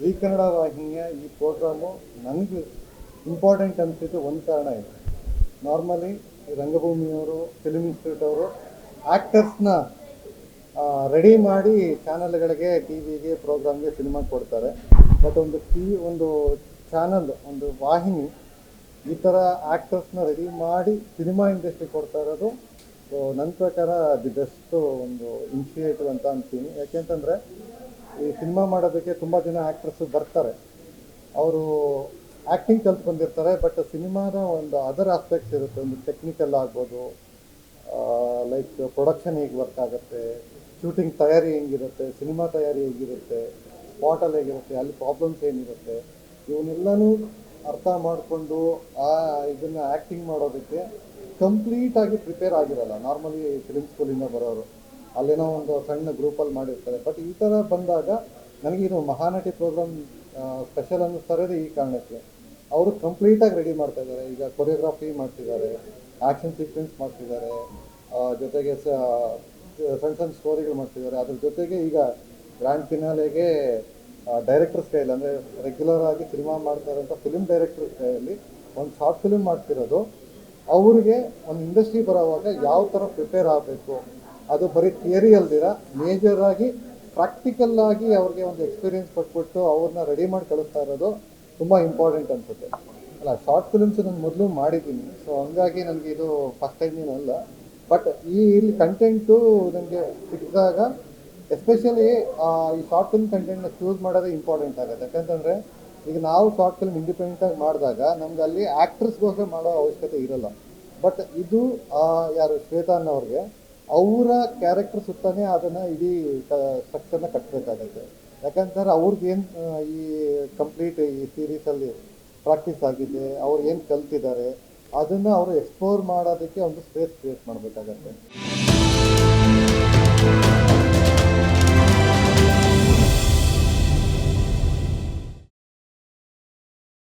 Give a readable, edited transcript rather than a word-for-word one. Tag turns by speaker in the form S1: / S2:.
S1: ಜೀ ಕನ್ನಡ ವಾಹಿನಿಯ ಈ ಪ್ರೋಗ್ರಾಮು ನನಗೆ ಇಂಪಾರ್ಟೆಂಟ್ ಅನಿಸಿದ್ದು ಒಂದು ಕಾರಣ ಇದೆ. ನಾರ್ಮಲಿ ರಂಗಭೂಮಿಯವರು, ಫಿಲ್ಮ್ ಇನ್ಸ್ಟಿಟ್ಯೂಟ್ ಅವರು ಆ್ಯಕ್ಟರ್ಸ್ನ ರೆಡಿ ಮಾಡಿ ಚಾನಲ್ಗಳಿಗೆ, ಟಿ ವಿಗೆ, ಪ್ರೋಗ್ರಾಮ್ಗೆ, ಸಿನಿಮಾಗೆ ಕೊಡ್ತಾರೆ. ಬಟ್ ಒಂದು ಚಾನಲ್, ಒಂದು ವಾಹಿನಿ ಈ ಥರ ಆ್ಯಕ್ಟರ್ಸ್ನ ರೆಡಿ ಮಾಡಿ ಸಿನಿಮಾ ಇಂಡಸ್ಟ್ರಿ ಕೊಡ್ತಾ ಇರೋದು ನನ್ನ ಪ್ರಕಾರ ದಿ ಬೆಸ್ಟ್ ಒಂದು ಇನಿಷಿಯೇಟಿವ್ ಅಂತ ಅಂತೀನಿ. ಯಾಕೆಂತಂದರೆ ಈ ಸಿನಿಮಾ ಮಾಡೋದಕ್ಕೆ ತುಂಬ ಜನ ಆ್ಯಕ್ಟ್ರಸ್ಸು ಬರ್ತಾರೆ, ಅವರು ಆ್ಯಕ್ಟಿಂಗ್ ಕಲ್ತು ಬಂದಿರ್ತಾರೆ. ಬಟ್ ಸಿನಿಮಾದ ಒಂದು ಅದರ್ ಆಸ್ಪೆಕ್ಟ್ಸ್ ಇರುತ್ತೆ, ಒಂದು ಟೆಕ್ನಿಕಲ್ ಆಗ್ಬೋದು, ಲೈಕ್ ಪ್ರೊಡಕ್ಷನ್ ಹೇಗೆ ವರ್ಕ್ ಆಗುತ್ತೆ, ಶೂಟಿಂಗ್ ತಯಾರಿ ಹೆಂಗಿರುತ್ತೆ, ಸಿನಿಮಾ ತಯಾರಿ ಹೇಗಿರುತ್ತೆ, ಸ್ಪಾಟಲ್ಲಿ ಹೇಗಿರುತ್ತೆ, ಅಲ್ಲಿ ಪ್ರಾಬ್ಲಮ್ಸ್ ಏನಿರುತ್ತೆ, ಇವನ್ನೆಲ್ಲನೂ ಅರ್ಥ ಮಾಡಿಕೊಂಡು ಇದನ್ನು ಆ್ಯಕ್ಟಿಂಗ್ ಮಾಡೋದಕ್ಕೆ ಕಂಪ್ಲೀಟಾಗಿ ಪ್ರಿಪೇರ್ ಆಗಿರಲ್ಲ. ನಾರ್ಮಲಿ ಫಿಲ್ಮ್ ಸ್ಕೂಲಿಂದ ಬರೋರು ಅಲ್ಲೇನೋ ಒಂದು ಸಣ್ಣ ಗ್ರೂಪಲ್ಲಿ ಮಾಡಿರ್ತಾರೆ. ಬಟ್ ಈ ಥರ ಬಂದಾಗ ನನಗಿದು ಮಹಾನಟಿ ಪ್ರೋಗ್ರಾಮ್ ಸ್ಪೆಷಲ್ ಅನ್ನಿಸ್ತಾರೆ. ಈ ಕಾರಣಕ್ಕೆ ಅವರು ಕಂಪ್ಲೀಟಾಗಿ ರೆಡಿ ಮಾಡ್ತಾ ಇದ್ದಾರೆ. ಈಗ ಕೊರಿಯೋಗ್ರಾಫಿ ಮಾಡ್ತಿದ್ದಾರೆ, ಆ್ಯಕ್ಷನ್ ಸೀಕ್ವೆನ್ಸ್ ಮಾಡ್ತಿದ್ದಾರೆ, ಜೊತೆಗೆ ಸಣ್ಣ ಸಣ್ಣ ಸ್ಟೋರಿಗಳು ಮಾಡ್ತಿದ್ದಾರೆ. ಅದ್ರ ಜೊತೆಗೆ ಈಗ ಗ್ರ್ಯಾಂಡ್ ಫಿನಾಲೆಗೆ ಡೈರೆಕ್ಟರ್ಸ್ ಕೈಯಲ್ಲಿ, ಅಂದರೆ ರೆಗ್ಯುಲರ್ ಆಗಿ ಸಿನಿಮಾ ಮಾಡ್ತಾ ಇರೋಂಥ ಫಿಲ್ಮ್ ಡೈರೆಕ್ಟರ್ಸ್ ಕೈಯಲ್ಲಿ ಒಂದು ಶಾರ್ಟ್ ಫಿಲ್ಮ್ ಮಾಡ್ತಿರೋದು. ಅವ್ರಿಗೆ ಒಂದು ಇಂಡಸ್ಟ್ರಿ ಬರೋವಾಗ ಯಾವ ಥರ ಪ್ರಿಪೇರ್ ಆಗಬೇಕು, ಅದು ಬರೀ ಥಿಯರಿ ಅಲ್ದಿರ ಮೇಜರಾಗಿ ಪ್ರಾಕ್ಟಿಕಲ್ಲಾಗಿ ಅವ್ರಿಗೆ ಒಂದು ಎಕ್ಸ್ಪೀರಿಯೆನ್ಸ್ ಕೊಟ್ಬಿಟ್ಟು ಅವ್ರನ್ನ ರೆಡಿ ಮಾಡಿ ಕಳಿಸ್ತಾ ಇರೋದು ತುಂಬ ಇಂಪಾರ್ಟೆಂಟ್ ಅನಿಸುತ್ತೆ. ಅಲ್ಲ, ಶಾರ್ಟ್ ಫಿಲ್ಮ್ಸ್ ನಾನು ಮೊದಲು ಮಾಡಿದ್ದೀನಿ, ಸೊ ಹಂಗಾಗಿ ನನಗೆ ಇದು ಫಸ್ಟ್ ಟೈಮ್ ಏನಲ್ಲ. ಬಟ್ ಇಲ್ಲಿ ಕಂಟೆಂಟು ನನಗೆ ಸಿಕ್ಕಿದಾಗ ಎಸ್ಪೆಷಲಿ ಈ ಶಾರ್ಟ್ ಫಿಲ್ಮ್ ಕಂಟೆಂಟ್ನ ಚೂಸ್ ಮಾಡೋದೇ ಇಂಪಾರ್ಟೆಂಟ್ ಆಗುತ್ತೆ. ಯಾಕಂತಂದರೆ ಈಗ ನಾವು ಶಾರ್ಟ್ ಫಿಲ್ಮ್ ಇಂಡಿಪೆಂಡೆಂಟಾಗಿ ಮಾಡಿದಾಗ ನಮ್ಗೆ ಅಲ್ಲಿ ಆ್ಯಕ್ಟ್ರಸ್ಗೋಸ್ಕರ ಮಾಡೋ ಅವಶ್ಯಕತೆ ಇರೋಲ್ಲ. ಬಟ್ ಇದು ಯಾರು ಶ್ವೇತಾ ಅನ್ನೋರಿಗೆ ಅವರ ಕ್ಯಾರೆಕ್ಟರ್ ಸುತ್ತಲೇ ಅದನ್ನು ಇಡೀ ಸ್ಟ್ರಕ್ಚರ್ನ ಕಟ್ಟಬೇಕಾಗತ್ತೆ. ಯಾಕಂತಂದರೆ ಅವ್ರಿಗೇನು ಈ ಕಂಪ್ಲೀಟ್ ಈ ಸೀರೀಸಲ್ಲಿ ಪ್ರಾಕ್ಟೀಸ್ ಆಗಿದೆ, ಅವ್ರು ಏನು ಕಲ್ತಿದ್ದಾರೆ, ಅದನ್ನು ಅವರು ಎಕ್ಸ್ಪ್ಲೋರ್ ಮಾಡೋದಕ್ಕೆ ಒಂದು ಸ್ಪೇಸ್ ಕ್ರಿಯೇಟ್ ಮಾಡಬೇಕಾಗತ್ತೆ.